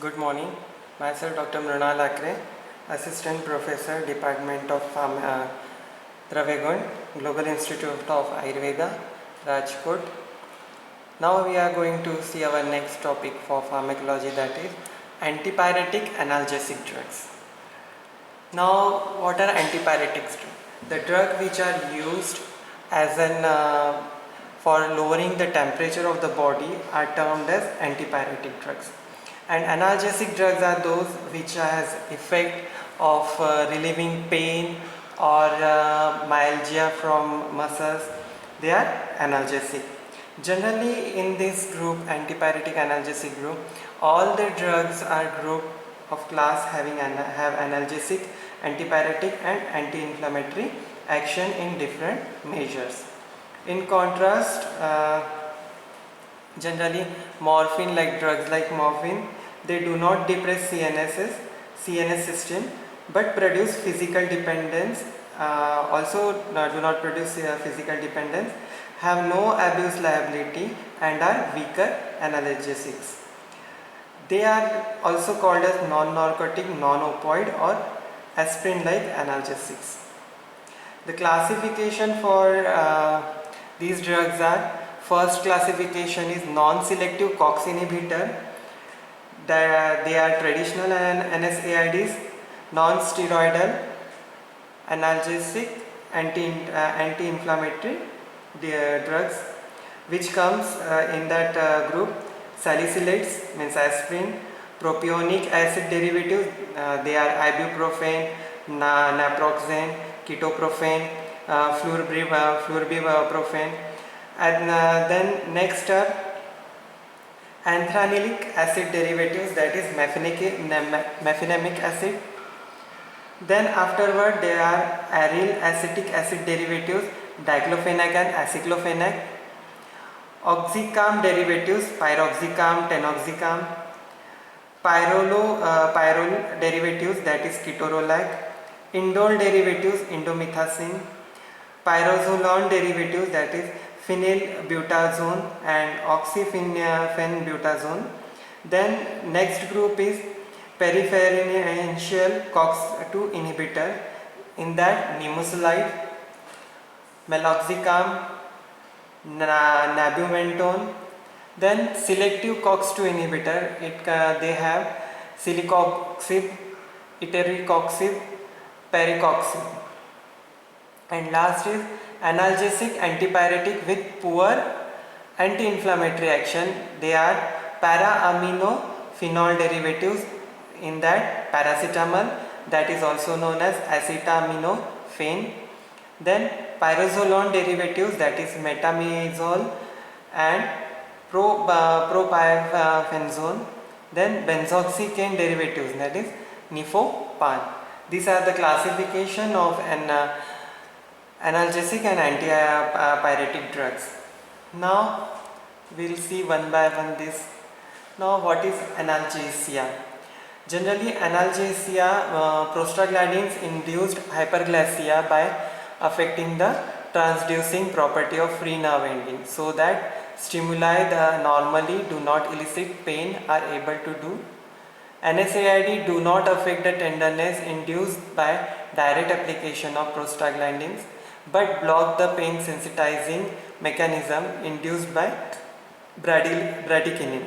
Good morning. Myself Dr. Mrunal Akre, Assistant Professor, Department of Travancore, Global Institute of Ayurveda, Rajkot. Now we are going to see our next topic for pharmacology, that is antipyretic analgesic drugs. Now what are antipyretics? The drug which are used as an for lowering the temperature of the body are termed as antipyretic drugs. And analgesic drugs are those which has effect of relieving pain or myalgia from muscles. They are analgesic. Generally in this group, antipyretic analgesic group, all the drugs are group of class having have analgesic, antipyretic and anti-inflammatory action in different measures. In contrast, generally morphine, like drugs like morphine, they do not depress CNS system but produce physical dependence, also do not produce physical dependence, have no abuse liability and are weaker analgesics. They are also called as non-narcotic, non-opioid or aspirin-like analgesics. The classification for these drugs are: first classification is non-selective COX inhibitor. They are traditional NSAIDs, non-steroidal analgesic, anti-inflammatory drugs, which comes in that group: salicylates means aspirin, propionic acid derivatives, they are ibuprofen, naproxen, ketoprofen, flurbiprofen, and then next are anthranylic acid derivatives, that is mefenamic acid. Then afterward there are aryl acetic acid derivatives, diclofenac and aciclofenac, oxycam derivatives, piroxicam, tenoxicam, pyrrole derivatives, that is ketorolac, indole derivatives, indomethacin, pyrazolone derivatives, that is phenylbutazone and oxyphenbutazone. Then next group is preferential COX-2 inhibitor, in that nimesulide, meloxicam, nabumentone. Then selective COX-2 inhibitor, they have celecoxib, eticoxib, pericoxib. And last is analgesic antipyretic with poor anti-inflammatory action. They are para-aminophenol derivatives, in that paracetamol, that is also known as acetaminophen. Then pyrazolone derivatives, that is metamizole and propylbenzone. Then benzoxicane derivatives, that is nifopan. These are the classification of an analgesic and antipyretic drugs. Now we will see one by one this. Now what is analgesia? Generally analgesia, prostaglandins induced hyperglycemia by affecting the transducing property of free nerve ending, so that stimuli that normally do not elicit pain are able to do. NSAID do not affect the tenderness induced by direct application of prostaglandins, but block the pain sensitizing mechanism induced by bradykinin.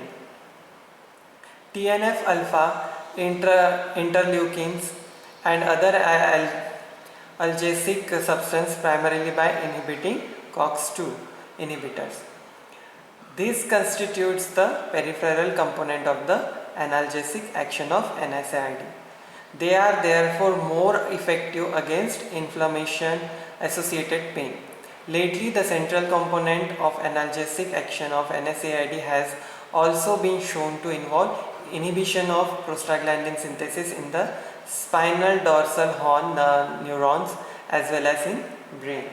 TNF alpha, interleukins and other analgesic substance, primarily by inhibiting COX-2 inhibitors. This constitutes the peripheral component of the analgesic action of NSAID. They are therefore more effective against inflammation associated pain. Lately, the central component of analgesic action of NSAID has also been shown to involve inhibition of prostaglandin synthesis in the spinal dorsal horn neurons as well as in brain.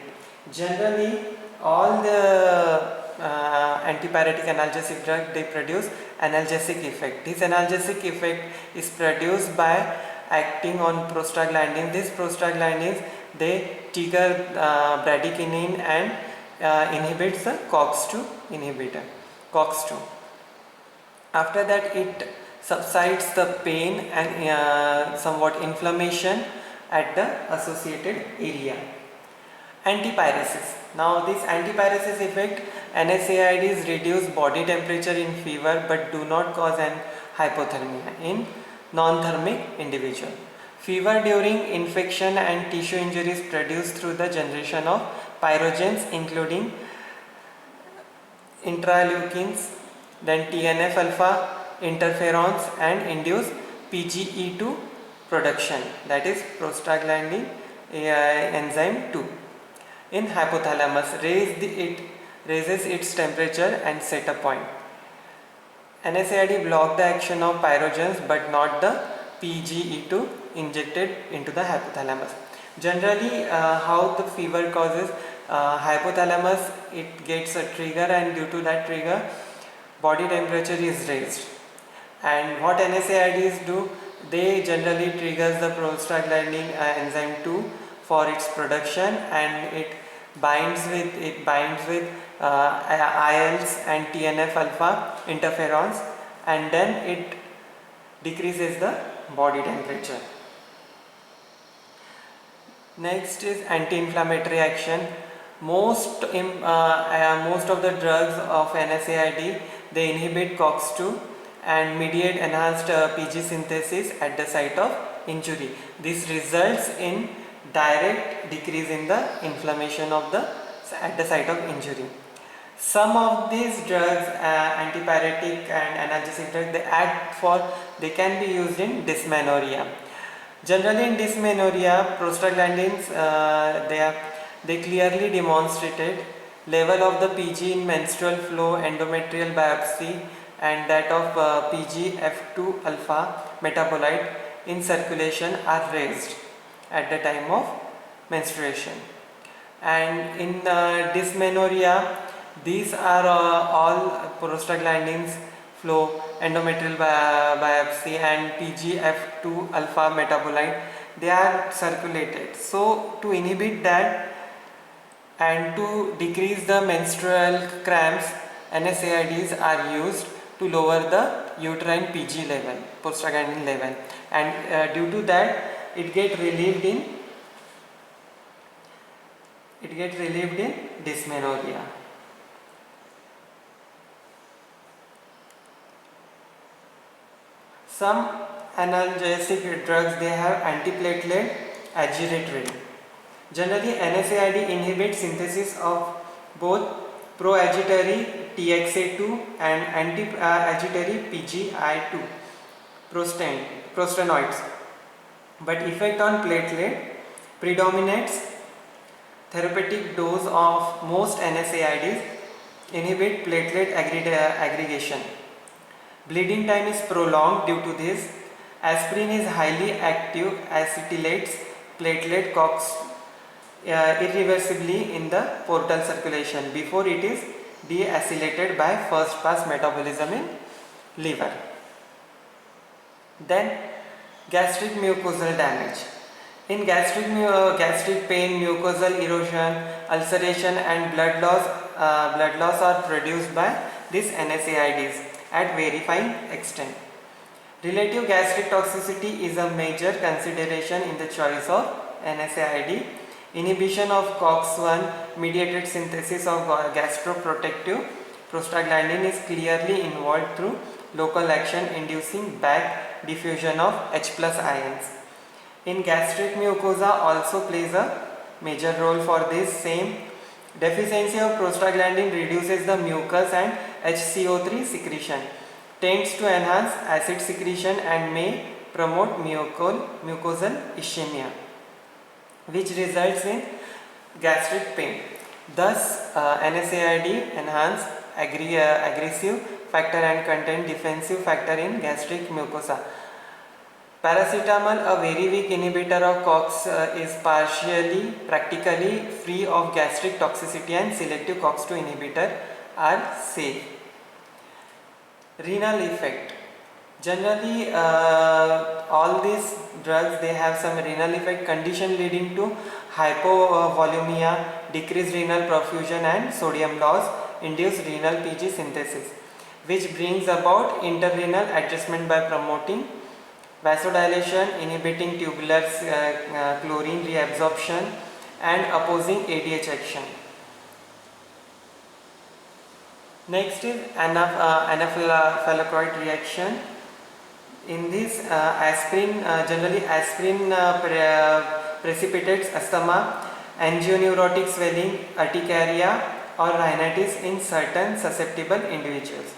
Generally, all the antipyretic analgesic drug, they produce analgesic effect. This analgesic effect is produced by acting on prostaglandin. These prostaglandins, they trigger bradykinin and inhibits the COX-2 inhibitor, COX-2. After that, it subsides the pain and somewhat inflammation at the associated area. Antipyresis. Now this antipyresis effect, NSAIDs reduce body temperature in fever but do not cause an hypothermia in non-thermic individual. Fever during infection and tissue injuries produced through the generation of pyrogens including interleukins, then TNF alpha, interferons and induce PGE2 production, that is prostaglandin enzyme 2 in hypothalamus, raises its temperature and set a point. NSAID block the action of pyrogens but not the PGE2 injected into the hypothalamus. Generally, how the fever causes, hypothalamus, it gets a trigger and due to that trigger body temperature is raised. And what NSAIDs do, they generally triggers the prostaglandin enzyme 2 for its production, and it binds with ILs and TNF alpha interferons, and then it decreases the body temperature. Next is anti-inflammatory action. Most of the drugs of NSAID, they inhibit COX-2 and mediate enhanced PG synthesis at the site of injury. This results in direct decrease in the inflammation of at the site of injury. Some of these drugs, antipyretic and analgesic drugs, they can be used in dysmenorrhea. Generally in dysmenorrhea, prostaglandins, they clearly demonstrated level of the PG in menstrual flow, endometrial biopsy and that of PGF2 alpha metabolite in circulation are raised at the time of menstruation. And in dysmenorrhea, these are all prostaglandins flow, endometrial biopsy and PGF2 alpha metabolite, they are circulated. So to inhibit that and to decrease the menstrual cramps, NSAIDs are used to lower the uterine PG level, prostaglandin level, and due to that it get relieved in dysmenorrhea. Some analgesic drugs, they have antiplatelet agitatory. Generally, NSAID inhibits synthesis of both pro-agitatory TXA2 and anti-agitatory PGI2 prostanoids, but effect on platelet predominates. Therapeutic dose of most NSAIDs inhibit platelet aggregation. Bleeding time is prolonged due to this. Aspirin is highly active, acetylates platelet COX irreversibly in the portal circulation before it is deacylated by first pass metabolism in liver. Then gastric mucosal damage. In gastric pain, mucosal erosion, ulceration and blood loss are produced by these NSAIDs at varying extent. Relative gastric toxicity is a major consideration in the choice of NSAID. Inhibition of COX-1 mediated synthesis of gastroprotective prostaglandin is clearly involved through local action inducing back diffusion of H+ ions. In gastric mucosa also plays a major role for this same. Deficiency of prostaglandin reduces the mucus and HCO3 secretion, tends to enhance acid secretion and may promote mucosal ischemia, which results in gastric pain. Thus, NSAID enhance aggressive factor and contain defensive factor in gastric mucosa. Paracetamol, a very weak inhibitor of COX, is practically free of gastric toxicity, and selective COX-2 inhibitor are safe. Renal effect. Generally, all these drugs, they have some renal effect condition leading to hypovolemia, decreased renal perfusion and sodium loss, induce renal PG synthesis. which brings about interrenal adjustment by promoting vasodilation, inhibiting tubular chlorine reabsorption, and opposing ADH action. Next is anaphylactoid reaction. In this, generally aspirin precipitates asthma, angioneurotic swelling, urticaria, or rhinitis in certain susceptible individuals.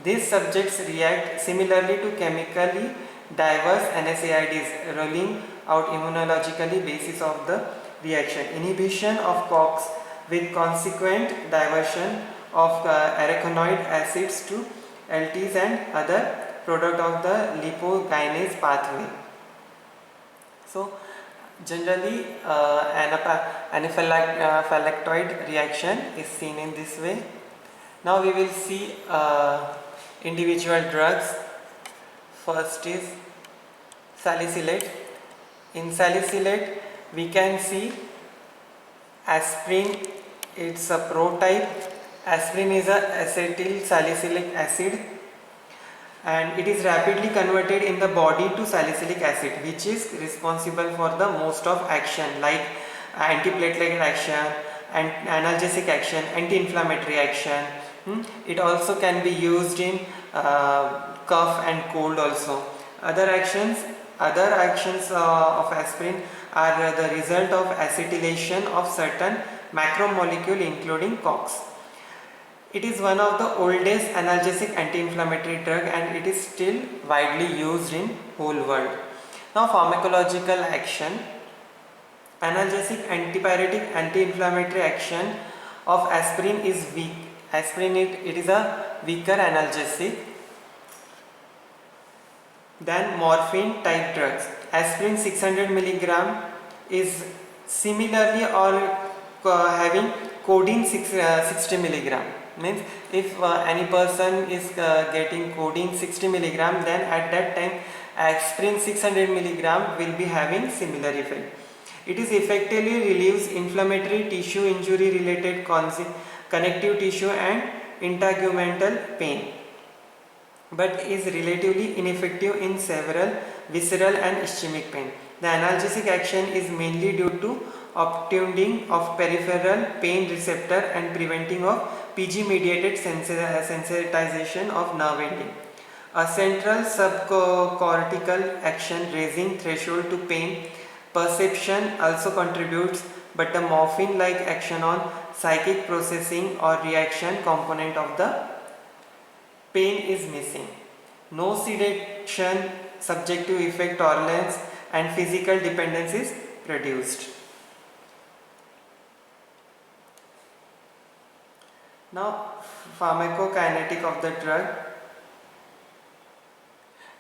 These subjects react similarly to chemically diverse NSAIDs, ruling out immunologically basis of the reaction. Inhibition of COX with consequent diversion of arachidoic acids to LTs and other product of the lipokinase pathway. So generally anaphylactoid reaction is seen in this way. Now we will see individual drugs. First is salicylate. In salicylate we can see aspirin, it's a prototype. Aspirin is a acetyl salicylic acid, and it is rapidly converted in the body to salicylic acid, which is responsible for the most of action like antiplatelet action and analgesic action, anti-inflammatory action. It also can be used in cough and cold also. Other actions of aspirin are the result of acetylation of certain macromolecule including COX. It is one of the oldest analgesic anti-inflammatory drug, and it is still widely used in whole world. Now pharmacological action. Analgesic, antipyretic, anti-inflammatory action of aspirin is weak. Aspirin it is a weaker analgesic than morphine type drugs. Aspirin 600 mg is similarly or having codeine 60 mg. Means if any person is getting codeine 60 mg, then at that time aspirin 600 mg will be having similar effect. It is effectively relieves inflammatory tissue injury related connective tissue and integumental pain, but is relatively ineffective in several visceral and ischemic pain. The analgesic action is mainly due to obtunding of peripheral pain receptor and preventing of PG mediated sensitization of nerve ending. A central subcortical action raising threshold to pain perception also contributes, but the morphine like action on psychic processing or reaction component of the pain is missing. No sedation, subjective effect tolerance, and physical dependence is produced. Now pharmacokinetic of the drug.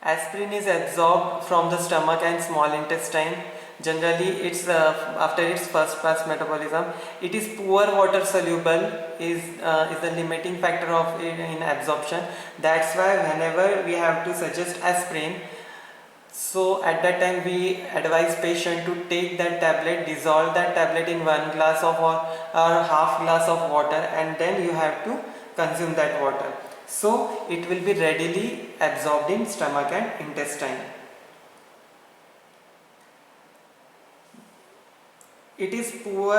Aspirin is absorbed from the stomach and small intestine. Generally it's after its first pass metabolism. It is poor water soluble, is the limiting factor of it in absorption. That's why whenever we have to suggest aspirin, so at that time we advise patient to take that tablet, dissolve that tablet in 1 glass of or half glass of water, and then you have to consume that water. So it will be readily absorbed in stomach and intestine. It is poor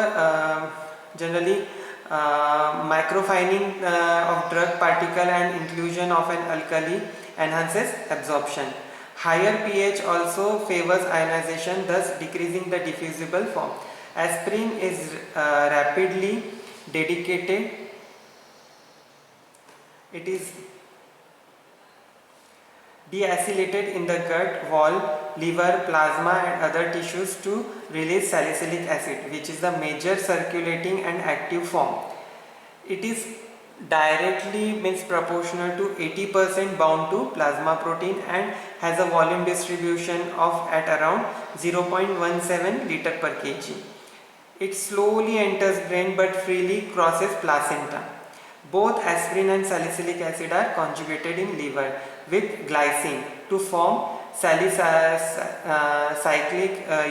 generally microfining of drug particle and inclusion of an alkali enhances absorption. Higher pH also favors ionization, thus decreasing the diffusible form. Aspirin is rapidly dedicated. It is deacylated in the gut wall, liver, plasma and other tissues to release salicylic acid, which is the major circulating and active form. It is directly means proportional to 80% bound to plasma protein and has a volume distribution of at around 0.17 liter per kg. It slowly enters brain but freely crosses placenta. Both aspirin and salicylic acid are conjugated in liver with glycine to form salicylic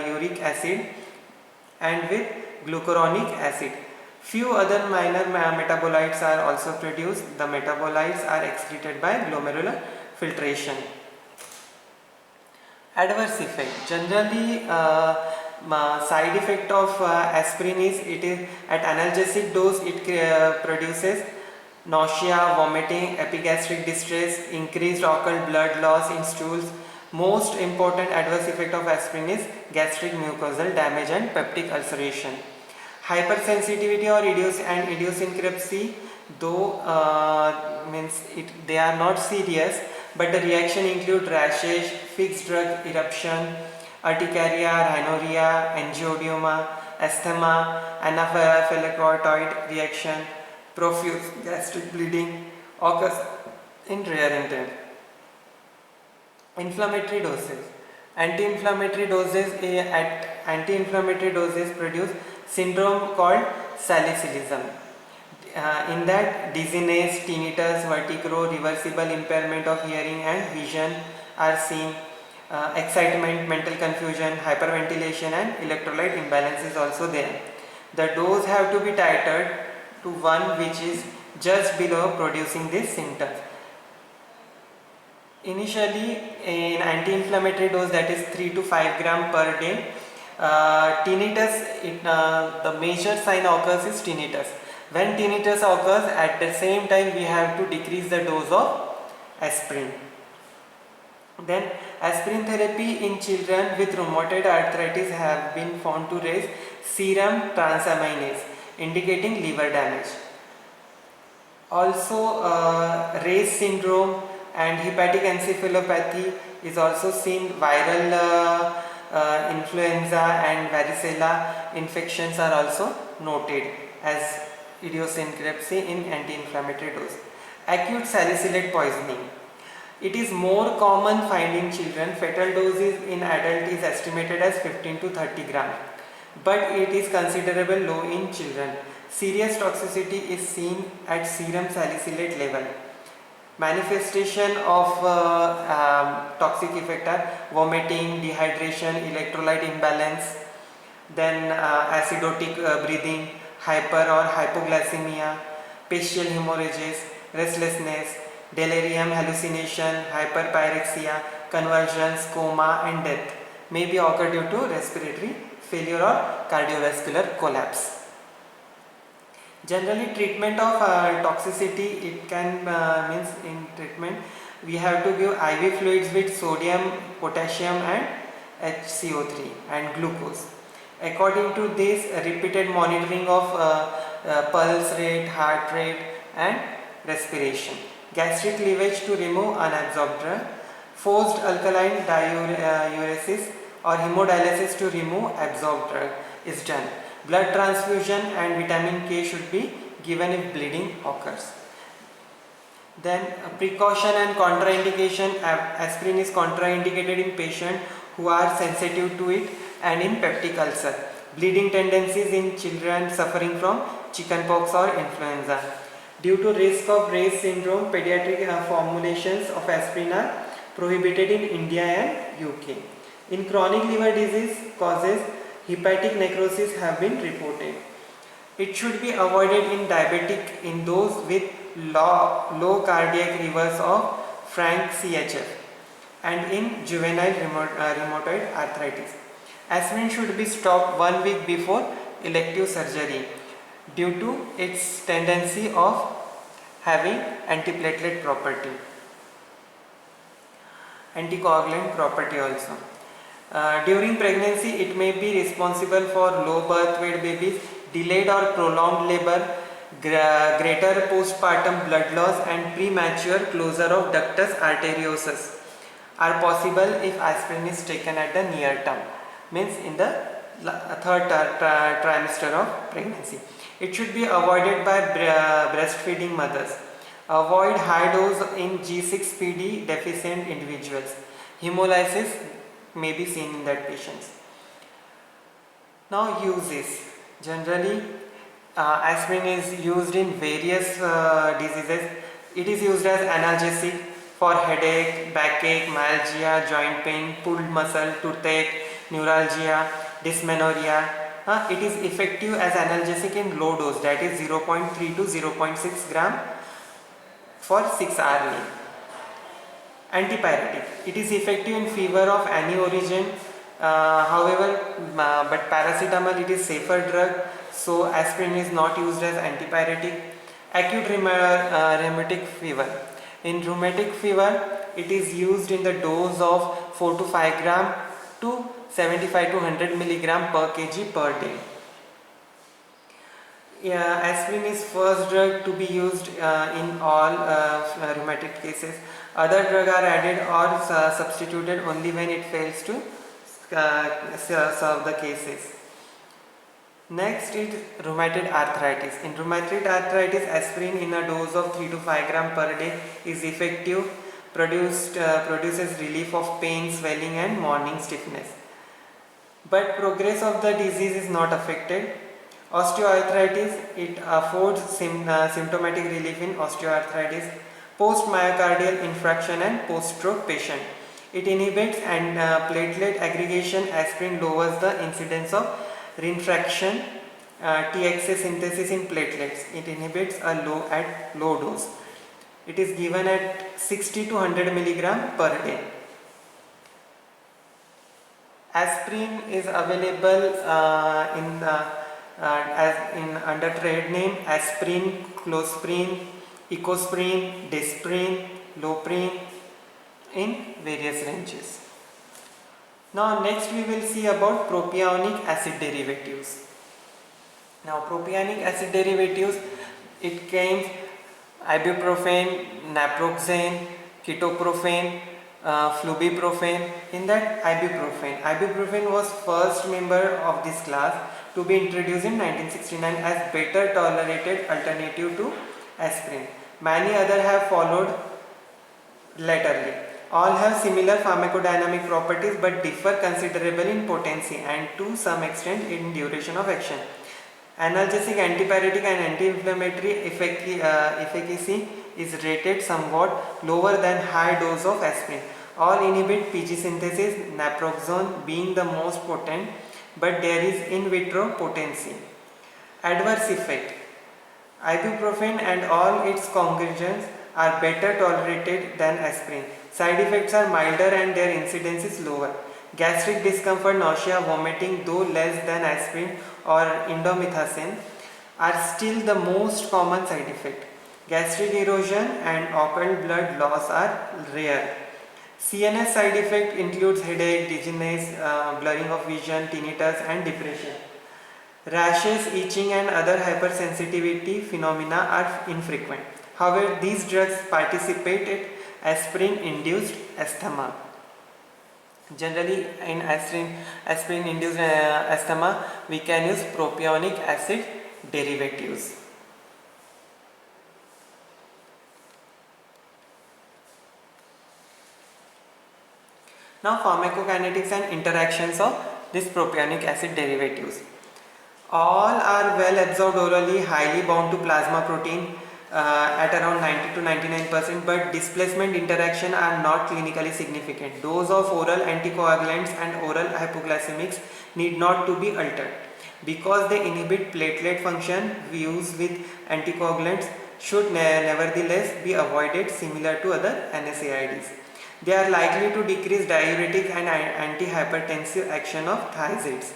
uric acid and with glucuronic acid. Few other minor metabolites are also produced. The metabolites are excreted by glomerular filtration. Adverse effect. Generally, side effect of aspirin is it is at analgesic dose it produces nausea, vomiting, epigastric distress, increased occult blood loss in stools. Most important adverse effect of aspirin is gastric mucosal damage and peptic ulceration. Hypersensitivity or idiosyncrasy, though means they are not serious, but the reaction include rashes, fixed drug eruption, urticaria, rhinorrhea, angioedema, asthma, anaphylactoid reaction, profuse gastric bleeding occurs in rare intent. Inflammatory doses. Anti-inflammatory doses produce syndrome called salicylism. In that, dizziness, tinnitus, vertigo, reversible impairment of hearing and vision are seen. Excitement, mental confusion, hyperventilation and electrolyte imbalance is also there. The dose have to be titrated to one which is just below producing these symptoms. Initially, in anti-inflammatory dose, that is 3 to 5 gram per day. Tinnitus, the major sign occurs is tinnitus. When tinnitus occurs, at the same time we have to decrease the dose of aspirin. Then aspirin therapy in children with rheumatoid arthritis have been found to raise serum transaminase, indicating liver damage. Also, Ray's syndrome and hepatic encephalopathy is also seen. Viral influenza and varicella infections are also noted as idiosyncrasy in anti-inflammatory dose. Acute salicylate poisoning. It is more common find in children. Fetal doses in adult is estimated as 15 to 30 gram, but it is considerable low in children. Serious toxicity is seen at serum salicylate level. Manifestation of toxic effect are vomiting, dehydration, electrolyte imbalance, then acidotic breathing, hyper or hypoglycemia, facial hemorrhages, restlessness, delirium, hallucination, hyperpyrexia, convulsions, coma and death may be occur due to respiratory failure or cardiovascular collapse. Generally, treatment of toxicity, it can means in treatment we have to give IV fluids with sodium, potassium and HCO3 and glucose. According to this, repeated monitoring of pulse rate, heart rate and respiration. Gastric lavage to remove unabsorbed drug. Forced alkaline diuresis or hemodialysis to remove absorbed drug is done. Blood transfusion and vitamin K should be given if bleeding occurs. Then precaution and contraindication. Aspirin is contraindicated in patients who are sensitive to it and in peptic ulcer. Bleeding tendencies in children suffering from chickenpox or influenza. Due to risk of Ray's syndrome, pediatric formulations of aspirin are prohibited in India and UK. In chronic liver disease causes, hepatic necrosis have been reported. It should be avoided in diabetic in those with low cardiac reverse of frank CHF and in juvenile rheumatoid arthritis. Aspirin should be stopped 1 week before elective surgery due to its tendency of having antiplatelet property, anticoagulant property also. During pregnancy, it may be responsible for low birth weight babies, delayed or prolonged labor, greater postpartum blood loss and premature closure of ductus arteriosus are possible if aspirin is taken at the near term, means in the third trimester of pregnancy. It should be avoided by breastfeeding mothers. Avoid high dose in G6PD deficient individuals. Hemolysis may be seen in that patients. Now uses. Generally, aspirin is used in various diseases. It is used as analgesic for headache, backache, myalgia, joint pain, pulled muscle, toothache, neuralgia, dysmenorrhea, It is effective as analgesic in low dose, that is 0.3 to 0.6 gram for 6 hourly. Antipyretic. It is effective in fever of any origin. But paracetamol, it is safer drug, so aspirin is not used as antipyretic. Acute rheumatic fever. In rheumatic fever, it is used in the dose of 4 to 5 gram to 75 to 100 milligram per kg per day. Aspirin is first drug to be used in all rheumatic cases. Other drugs are added or substituted only when it fails to solve the cases. Next is rheumatoid arthritis. In rheumatoid arthritis, aspirin in a dose of 3 to 5 gram per day is effective, produces relief of pain, swelling and morning stiffness. But progress of the disease is not affected. Osteoarthritis, it affords symptomatic relief in osteoarthritis, post-myocardial infarction and post-stroke patient. It inhibits and platelet aggregation. Aspirin lowers the incidence of reinfraction, TXA synthesis in platelets. It inhibits at low dose. It is given at 60 to 100 milligram per day. Aspirin is available under trade name aspirin, clospirin, ecospirin, despirin, lopirin in various ranges. Now next we will see about propionic acid derivatives. Now propionic acid derivatives, it came ibuprofen, naproxen, ketoprofen, flumiprophen. In that ibuprofen was first member of this class to be introduced in 1969 as better tolerated alternative to aspirin. Many others have followed laterally. All have similar pharmacodynamic properties but differ considerably in potency and to some extent in duration of action. Analgesic, antipyretic and anti-inflammatory efficacy is rated somewhat lower than high dose of aspirin. All inhibit PG synthesis, naproxen being the most potent, but there is in vitro potency. Adverse effect. Ibuprofen and all its congregants are better tolerated than aspirin. Side effects are milder and their incidence is lower. Gastric discomfort, nausea, vomiting, though less than aspirin or indomethacin, are still the most common side effect. Gastric erosion and occult blood loss are rare. CNS side effect includes headache, dizziness, blurring of vision, tinnitus and depression. Rashes, itching and other hypersensitivity phenomena are infrequent. However, these drugs participate in aspirin-induced asthma. Generally, in aspirin-induced asthma, we can use propionic acid derivatives. Now, pharmacokinetics and interactions of these propionic acid derivatives. All are well absorbed orally, highly bound to plasma protein at around 90 to 99%, but displacement interaction are not clinically significant. Dose of oral anticoagulants and oral hypoglycemics need not to be altered. Because they inhibit platelet function, use with anticoagulants should nevertheless be avoided, similar to other NSAIDs. They are likely to decrease diuretic and antihypertensive action of thiazides,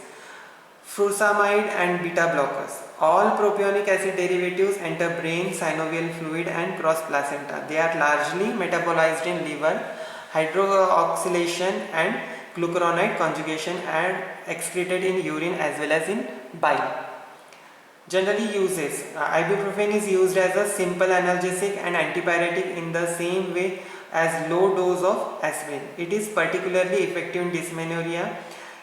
furosemide and beta blockers. All propionic acid derivatives enter brain, synovial fluid and cross placenta. They are largely metabolized in liver, hydroxylation and glucuronide conjugation and excreted in urine as well as in bile. Generally uses. Ibuprofen is used as a simple analgesic and antipyretic in the same way as low dose of aspirin. It is particularly effective in dysmenorrhea,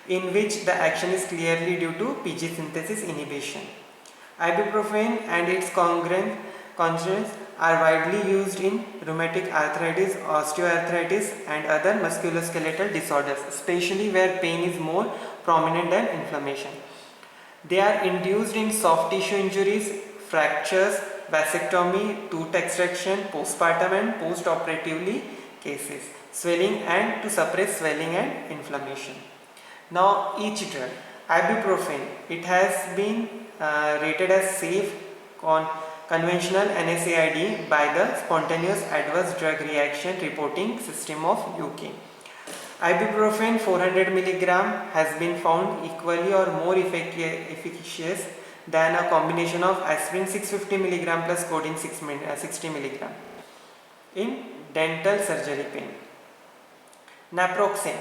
in which the action is clearly due to PG synthesis inhibition. Ibuprofen and its congeners are widely used in rheumatic arthritis, osteoarthritis and other musculoskeletal disorders, especially where pain is more prominent than inflammation. They are induced in soft tissue injuries, fractures, vasectomy, tooth extraction, postpartum and post-operatively cases, swelling and to suppress swelling and inflammation. Now each drug. Ibuprofen, it has been rated as safe conventional NSAID by the Spontaneous Adverse Drug Reaction Reporting System of UK. Ibuprofen 400 mg has been found equally or more efficacious than a combination of aspirin 650 mg plus codeine 60 mg in dental surgery pain. Naproxen.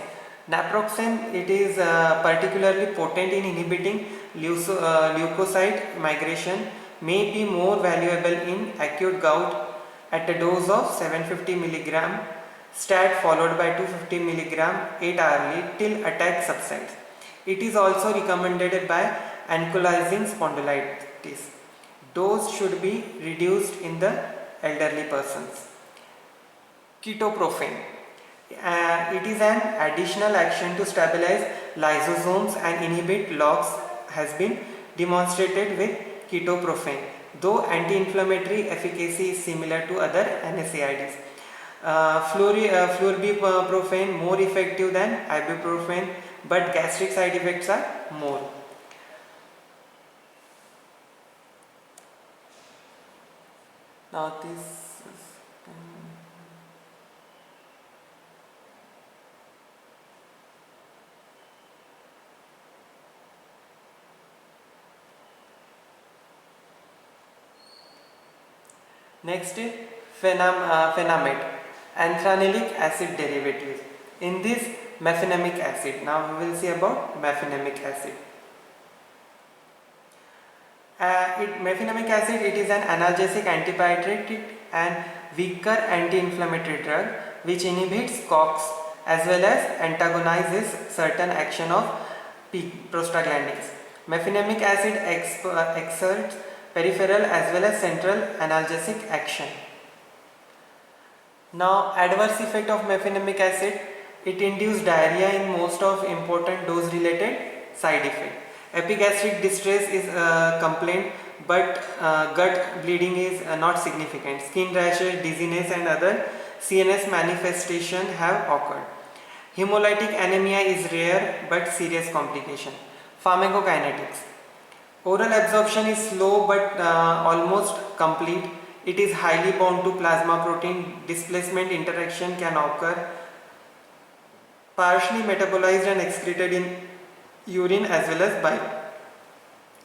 Naproxen, it is particularly potent in inhibiting leukocyte migration, may be more valuable in acute gout at a dose of 750 mg stat followed by 250 mg 8 hourly till attack subsides. It is also recommended by ankylosing spondylitis. Dose should be reduced in the elderly persons. Ketoprofen. It is an additional action to stabilize lysosomes and inhibit LOX, has been demonstrated with ketoprofen, though anti-inflammatory efficacy is similar to other NSAIDs. Flurbiprofen more effective than ibuprofen, but gastric side effects are more. Now this next is Phenamate, anthranylic acid derivatives. In this, mefenamic acid. Now we will see about mefenamic acid. Mefenamic acid, it is an analgesic, antipyretic and weaker anti-inflammatory drug which inhibits COX as well as antagonizes certain action of prostaglandins. Mefenamic acid exerts peripheral as well as central analgesic action. Now, adverse effect of mefenamic acid, it induces diarrhea in most of important dose related side effect. Epigastric distress is a complaint, but gut bleeding is not significant. Skin rashes, dizziness and other CNS manifestation have occurred. Hemolytic anemia is rare but serious complication. Pharmacokinetics. Oral absorption is slow but almost complete. It is highly bound to plasma protein. Displacement interaction can occur. Partially metabolized and excreted in urine as well as bile.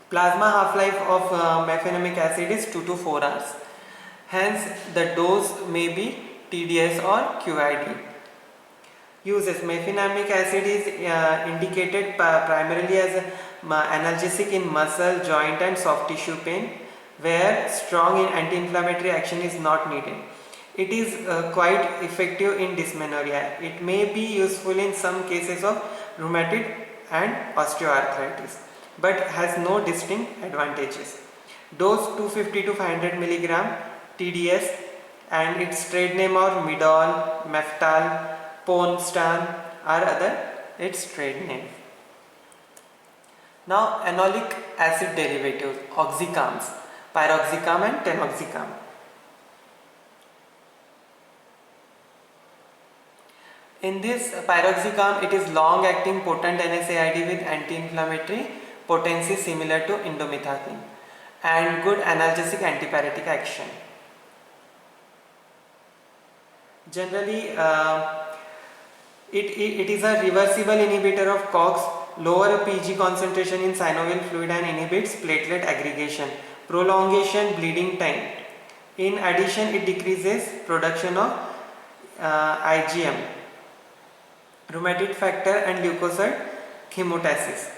Plasma half-life of mefenamic acid is 2 to 4 hours. Hence, the dose may be TDS or QID. Uses. Mefenamic acid is indicated primarily as analgesic in muscle, joint and soft tissue pain, where strong anti-inflammatory action is not needed. It is quite effective in dysmenorrhea. It may be useful in some cases of rheumatoid and osteoarthritis, but has no distinct advantages. Dose 250 to 500 mg TDS, and its trade name are Midol, Meftal, Ponstan are its trade name. Now, enolic acid derivatives, oxycams, piroxicam and tenoxicam. In this piroxicam, it is long-acting potent NSAID with anti-inflammatory potency similar to indomethacin and good analgesic antipyretic action. Generally, it is a reversible inhibitor of COX, lower PG concentration in synovial fluid and inhibits platelet aggregation, prolongation bleeding time. In addition, it decreases production of IgM, rheumatoid factor and leukocyte chemotaxis.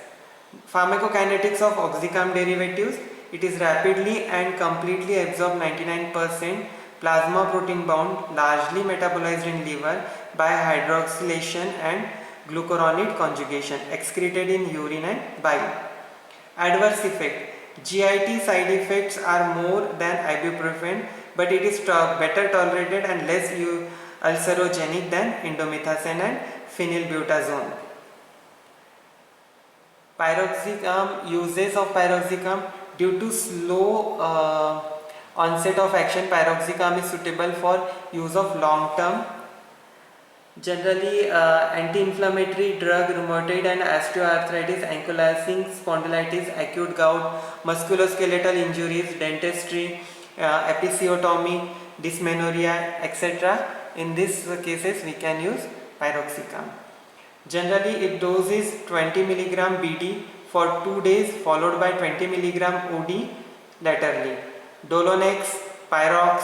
Pharmacokinetics of oxycam derivatives, it is rapidly and completely absorbed 99%, plasma protein bound, largely metabolized in liver by hydroxylation and glucuronide conjugation, excreted in urine and bile. Adverse effect. GIT side effects are more than ibuprofen, but it is better tolerated and less ulcerogenic than indomethacin and phenylbutazone. Piroxicam, uses of piroxicam, due to slow onset of action, piroxicam is suitable for use of long term Generally, anti-inflammatory drug, rheumatoid and osteoarthritis, ankylosing spondylitis, acute gout, musculoskeletal injuries, dentistry, episiotomy, dysmenorrhea, etc. In these cases, we can use piroxicam. Generally, its dose is 20 mg BD for 2 days followed by 20 mg OD laterally. Dolonex, Pyrox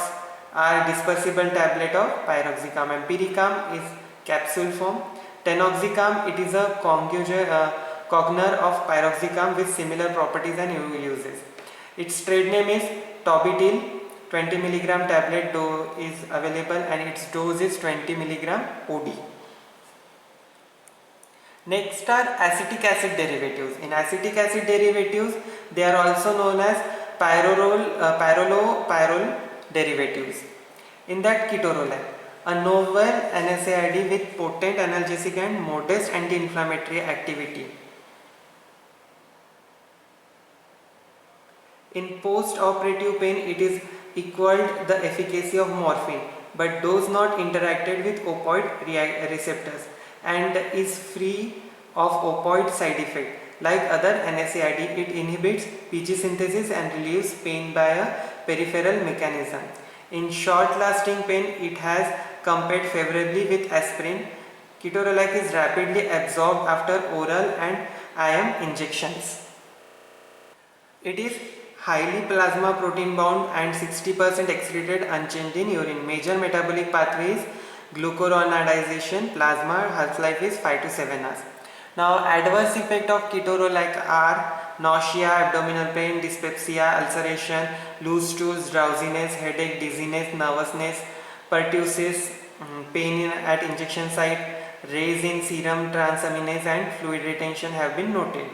are dispersible tablet of piroxicam. Empiricam is capsule form. Tenoxicam, it is a cogner of piroxicam with similar properties and uses. Its trade name is Tobitil. 20 mg tablet is available and its dose is 20 mg OD. Next are acetic acid derivatives. In acetic acid derivatives, they are also known as pyrrole derivatives. In that, ketorolac, a novel NSAID with potent analgesic and modest anti-inflammatory activity. In post-operative pain, it is equaled the efficacy of morphine, but does not interacted with opioid receptors and is free of opioid side effect. Like other NSAID, it inhibits PG synthesis and relieves pain by a peripheral mechanism. In short-lasting pain, it has compared favorably with aspirin. Ketorolac is rapidly absorbed after oral and IM injections. It is highly plasma protein bound and 60% excreted unchanged in urine. Major metabolic pathways glucuronidation, plasma, half-life is 5 to 7 hours. Now, adverse effect of ketorolac are nausea, abdominal pain, dyspepsia, ulceration, loose stools, drowsiness, headache, dizziness, nervousness, pertussis, pain at injection site, raise in serum transaminase and fluid retention have been noted.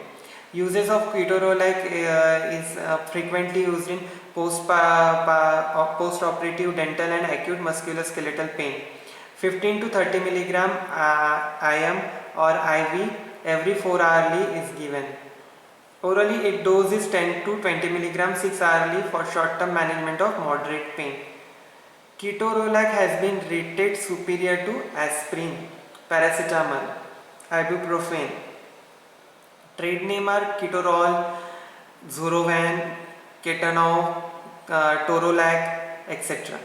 Uses of ketorolac is frequently used in post-operative dental and acute musculoskeletal pain. 15 to 30 mg IM or IV every 4 hourly is given. Orally, its dose is 10 to 20 mg 6 hourly for short-term management of moderate pain. Ketorolac has been rated superior to aspirin, paracetamol, ibuprofen. Trade name are Ketorol, Zorovan, Ketanov, Torolac, etc.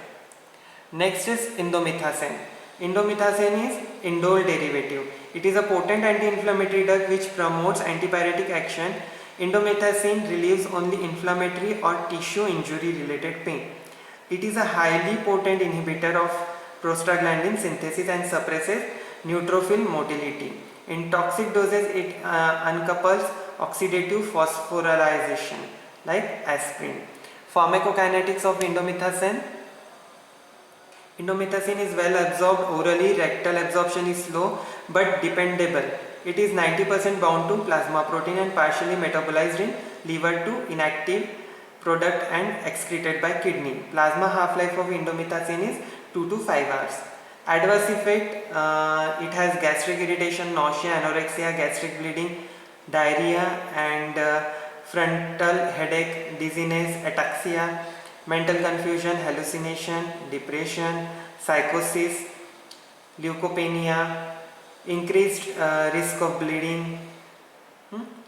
Next is indomethacin. Indomethacin is indole derivative. It is a potent anti-inflammatory drug which promotes antipyretic action. Indomethacin relieves only inflammatory or tissue injury related pain. It is a highly potent inhibitor of prostaglandin synthesis and suppresses neutrophil motility. In toxic doses, it uncouples oxidative phosphorylation like aspirin. Pharmacokinetics of indomethacin. Indomethacin is well absorbed orally, rectal absorption is slow but dependable. It is 90% bound to plasma protein and partially metabolized in liver to inactive product and excreted by kidney. Plasma half-life of indomethacin is 2 to 5 hours. Adverse effect, it has gastric irritation, nausea, anorexia, gastric bleeding, diarrhea and frontal headache, dizziness, ataxia, mental confusion, hallucination, depression, psychosis, leukopenia, increased risk of bleeding.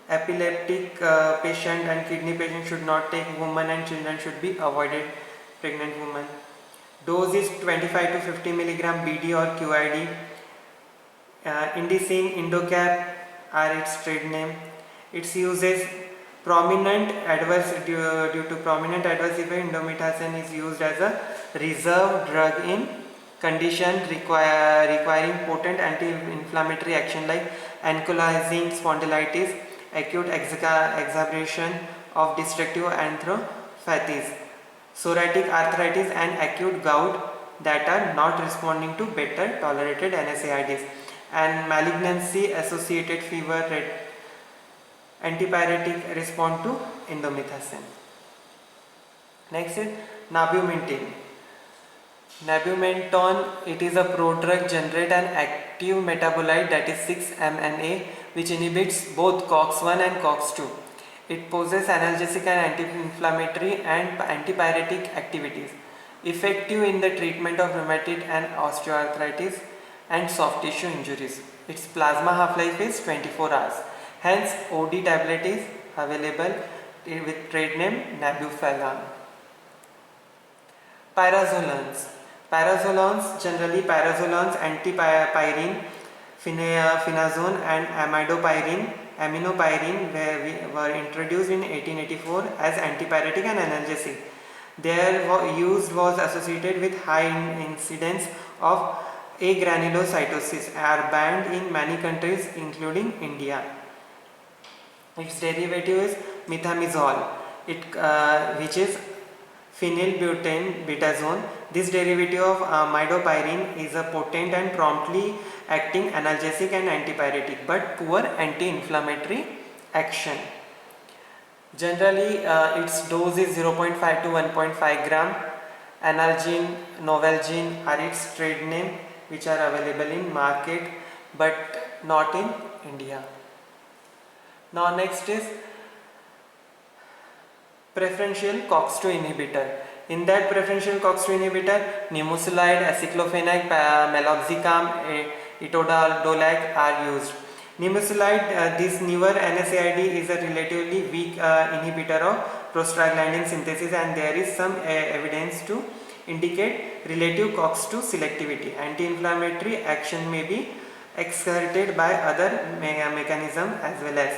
Epileptic patient and kidney patient should not take. Women and children should be avoided. Pregnant women. Dose is 25 to 50 mg BD or QID. Indicin, Indocap are its trade name. Its uses prominent adverse due to prominent adverse effect. Indomethacin is used as a reserve drug in condition requiring potent anti-inflammatory action like ankylosing spondylitis, acute exacerbation of destructive arthropathies, psoriatic arthritis and acute gout that are not responding to better tolerated NSAIDs, and malignancy associated fever, antipyretic respond to indomethacin. Next is nabumentin. Nabumenton, it is a prodrug generate an active metabolite that is 6-MNA which inhibits both COX-1 and COX-2. It possesses analgesic and anti-inflammatory and antipyretic activities. Effective in the treatment of rheumatoid and osteoarthritis and soft tissue injuries. Its plasma half-life is 24 hours. Hence, OD tablet is available with trade name Nabufelan. Pyrazolons. Pyrazolons, generally pyrazolons, antipyrine, phenazone and aminopyrine were introduced in 1884 as antipyretic and analgesic. Their use was associated with high incidence of agranulocytosis, are banned in many countries including India. Its derivative is methimazole, which is phenylbutazone. This derivative of midopyrene is a potent and promptly acting analgesic and antipyretic, but poor anti-inflammatory action. Generally, its dose is 0.5 to 1.5 gram. Analgin, Novalgin are its trade name, which are available in market but not in India. Now next is preferential COX-2 inhibitor. In that preferential COX-2 inhibitor, nimesulide, aceclofenac, meloxicam, etodolac are used. Nimesulide, this newer NSAID, is a relatively weak inhibitor of prostaglandin synthesis, and there is some evidence to indicate relative COX-2 selectivity. Anti-inflammatory action may be exerted by other mechanisms as well as.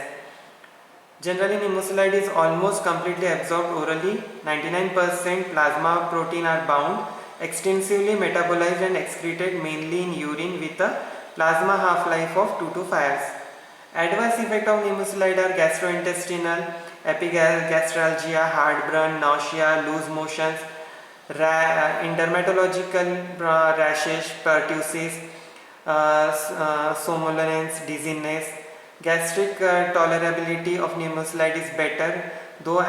Generally, nimesulide is almost completely absorbed orally. 99% plasma protein are bound, extensively metabolized and excreted mainly in urine with a plasma half-life of 2 to 5 hours. Adverse effects of nimesulide are gastrointestinal, epigastralgia, heartburn, nausea, loose motions, in dermatological rashes, pertussis, somnolence, dizziness. Gastric tolerability of nimesulide is better, though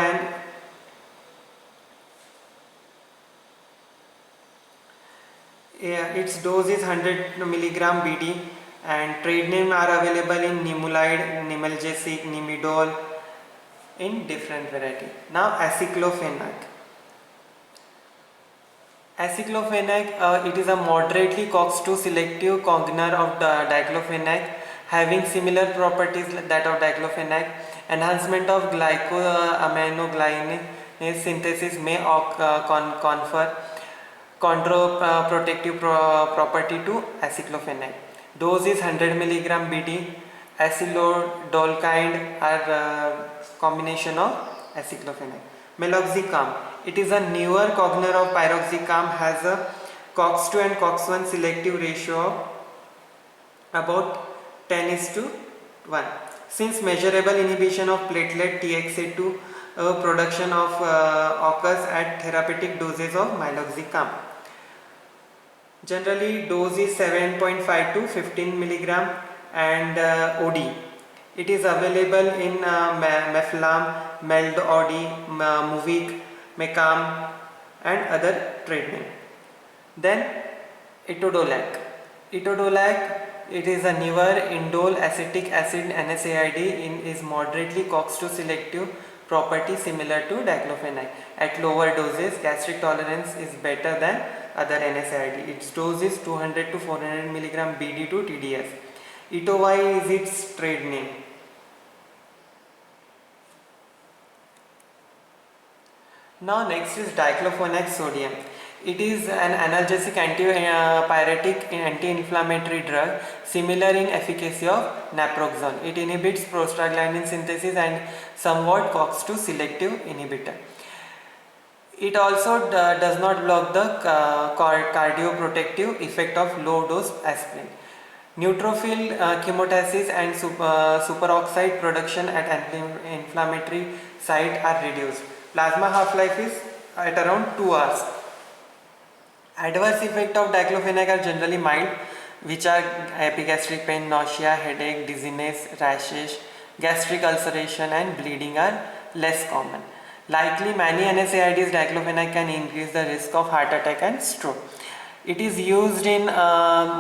its dose is 100 mg BD, and trade name are available in Nimulide, Nimelgesic, Nimidol in different variety. Now aceclofenac. Aceclofenac, it is a moderately COX-2 selective congener of diclofenac, having similar properties that of diclofenac. Enhancement of glycosaminoglycanase synthesis may confer chondroprotective property to aceclofenac. Dose is 100 mg BD. Acylodolkind are combination of aceclofenac. Meloxicam, it is a newer congener of piroxicam, has a COX-2 and COX-1 selective ratio of about 10:1. Since measurable inhibition of platelet TXA2 production occurs at therapeutic doses of meloxicam. Generally, dose is 7.5 to 15 mg and OD. It is available in Meflam, Meldod, Movik, Mecam and other trade name. Then Etodolac. It is a newer indole acetic acid NSAID is moderately COX-2 selective property similar to diclofenac. At lower doses, gastric tolerance is better than other NSAID. Its dose is 200 to 400 mg BD to TDS. Etovy is its trade name. Now next is diclofenac sodium. It is an analgesic, antipyretic, anti-inflammatory drug similar in efficacy of naproxen. It inhibits prostaglandin synthesis and somewhat COX-2 selective inhibitor. It also does not block the cardioprotective effect of low dose aspirin. Neutrophil chemotaxis and superoxide production at inflammatory site are reduced. Plasma half-life is at around 2 hours. Adverse effects of diclofenac are generally mild, which are epigastric pain, nausea, headache, dizziness, rashes. Gastric ulceration and bleeding are less common. Likely many NSAIDs, diclofenac can increase the risk of heart attack and stroke. It is used in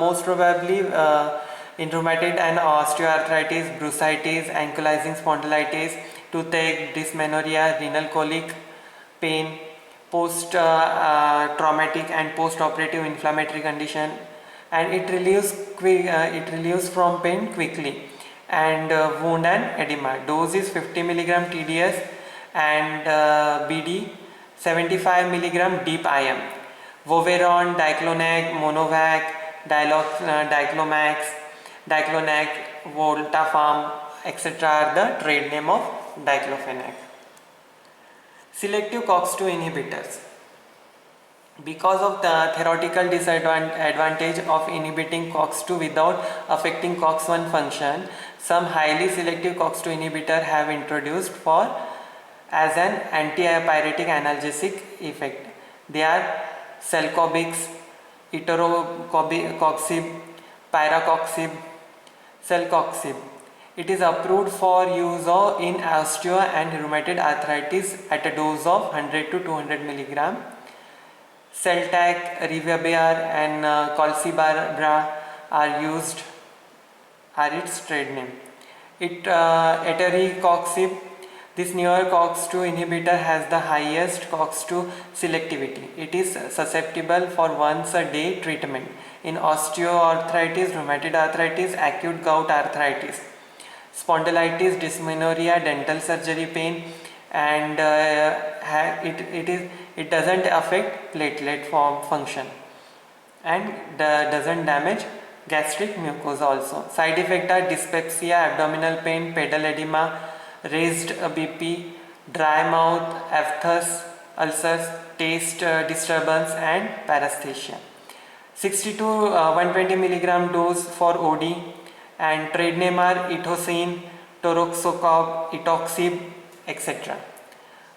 most probably in rheumatoid and osteoarthritis, bursitis, ankylosing spondylitis, toothache, dysmenorrhea, renal colic, pain, post-traumatic and post-operative inflammatory condition, and it relieves from pain quickly and wound and edema. Dose is 50 mg TDS and BD 75 mg deep IM. Voveron, Diclonag, Monovac, Diclomax, Diclonag, Voltafarm, etc. are the trade name of diclofenac. Selective COX-2 inhibitors. Because of the theoretical disadvantage of inhibiting COX-2 without affecting COX-1 function, some highly selective COX-2 inhibitor have introduced for as an antipyretic analgesic effect. They are Celecoxib, Etoricoxib, Pyracoxib, Celecoxib. It is approved for use in osteo and rheumatoid arthritis at a dose of 100 to 200 mg. Celtac, Rivabar and Colcibra are its trade name. Etoricoxib, this newer COX-2 inhibitor has the highest COX-2 selectivity. It is susceptible for once a day treatment in osteoarthritis, rheumatoid arthritis, acute gout arthritis, spondylitis, dysmenorrhea, dental surgery pain, and it doesn't affect platelet function and doesn't damage gastric mucosa also. Side effects are dyspepsia, abdominal pain, pedal edema, raised BP, dry mouth, aphthous, ulcers, taste disturbance and paresthesia. 60 to 120 mg dose for OD and trade name are Etoxin, Toroxocob, Etoxib, etc.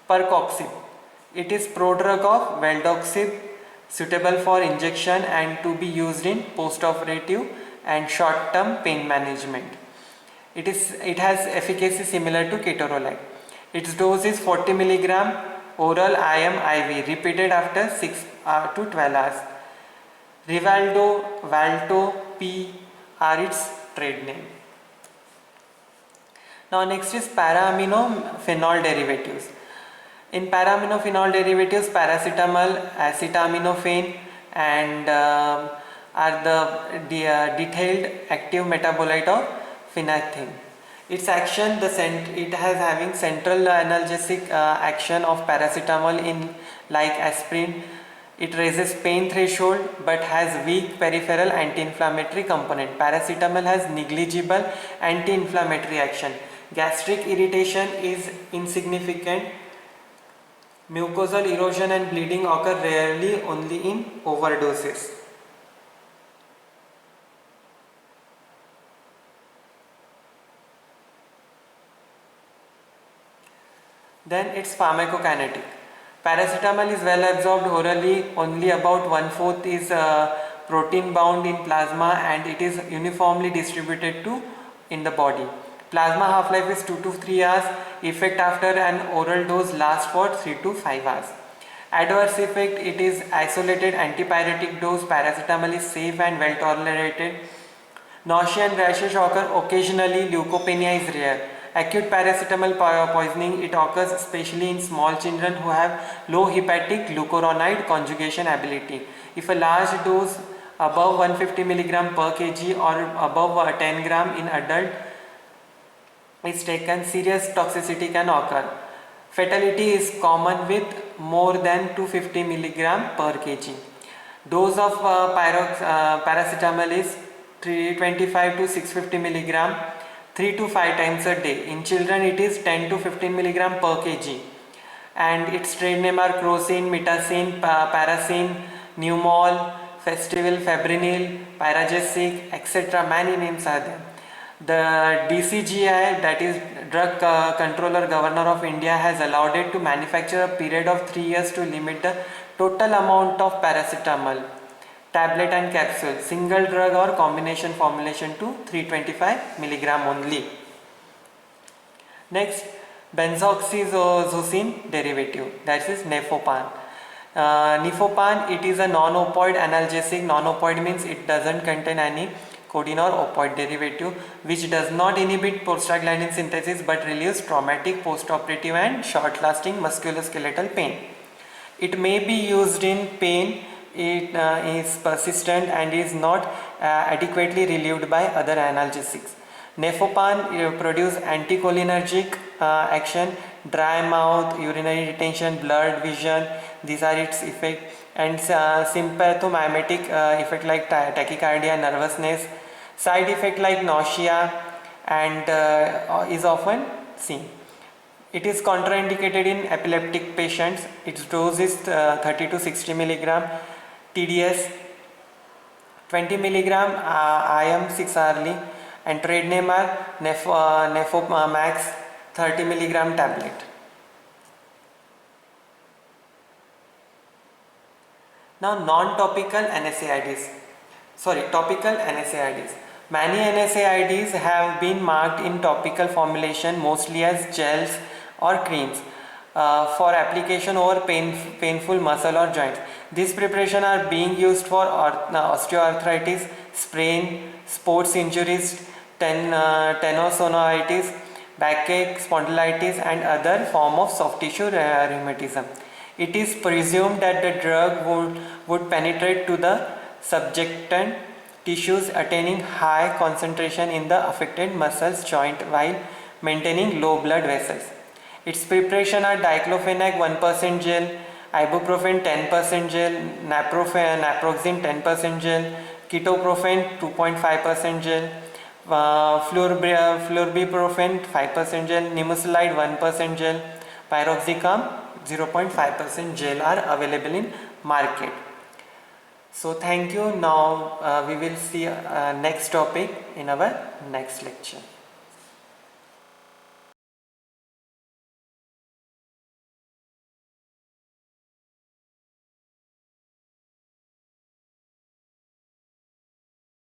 Percoxib. It is prodrug of Valdoxib, suitable for injection and to be used in post-operative and short-term pain management. It has efficacy similar to ketorolac. Its dose is 40 mg oral IM IV repeated after 6 to 12 hours. Rivaldo, Valto, P are its trade name. Now next is para-aminophenol derivatives. In para-aminophenol derivatives, paracetamol, acetaminophen and are the detailed active metabolite of phenytoin. Its action, it has having central analgesic action of paracetamol in like aspirin. It raises pain threshold but has weak peripheral anti-inflammatory component. Paracetamol has negligible anti-inflammatory action. Gastric irritation is insignificant. Mucosal erosion and bleeding occur rarely, only in overdoses. Then its pharmacokinetic. Paracetamol is well absorbed orally, only about 1/4 is protein bound in plasma and it is uniformly distributed in the body. Plasma half-life is 2 to 3 hours. Effect after an oral dose lasts for 3 to 5 hours. Adverse effect, it is isolated antipyretic dose. Paracetamol is safe and well tolerated. Nausea and rashes occur occasionally. Leukopenia is rare. Acute paracetamol poisoning, it occurs especially in small children who have low hepatic glucuronide conjugation ability. If a large dose above 150 mg per kg or above 10 gram in adult is taken, serious toxicity can occur. Fatality is common with more than 250 mg per kg. Dose of paracetamol is 325 to 650 mg 3 to 5 times a day. In children it is 10 to 15 mg per kg and its trade name are crocin, mitacin, paracin, Numol, Festival, Febrinil, Pyragesic, etc. Many names are there. The DCGI, that is Drug Controller Governor of India, has allowed it to manufacture a period of 3 years to limit the total amount of paracetamol, tablet and capsule, single drug or combination formulation to 325 mg only. Next, benzoxazosine derivative, that is Nefopan. Nefopan, it is a non-opioid analgesic. Non-opioid means it doesn't contain any codeine or opioid derivative, which does not inhibit prostaglandin synthesis but relieves traumatic post-operative and short-lasting musculoskeletal pain. It may be used in pain it is persistent and is not adequately relieved by other analgesics. Nefopan produce anticholinergic action, dry mouth, urinary retention, blurred vision. These are its effects, and sympathomimetic effect like tachycardia, nervousness. Side effect like nausea and is often seen. It is contraindicated in epileptic patients. Its dose is 30 to 60 milligram. TDS 20 milligram IM 6 hourly, and trade name are Nefomax 30 milligram tablet. Now non-topical NSAIDs. Topical NSAIDs. Many NSAIDs have been marked in topical formulation, mostly as gels or creams for application over painful muscle or joints. These preparations are being used for osteoarthritis, sprain, sports injuries, tenosynovitis, backache, spondylitis, and other form of soft tissue rheumatism. It is presumed that the drug would penetrate to the subjectant tissues, attaining high concentration in the affected muscles joint while maintaining low blood vessels. Its preparation are diclofenac 1% gel, ibuprofen 10% gel, naproxen 10% gel, ketoprofen 2.5% gel, fluorbiprofen 5% gel, nimesulide 1% gel, piroxicam 0.5% gel are available in market. So thank you. Now we will see next topic in our next lecture.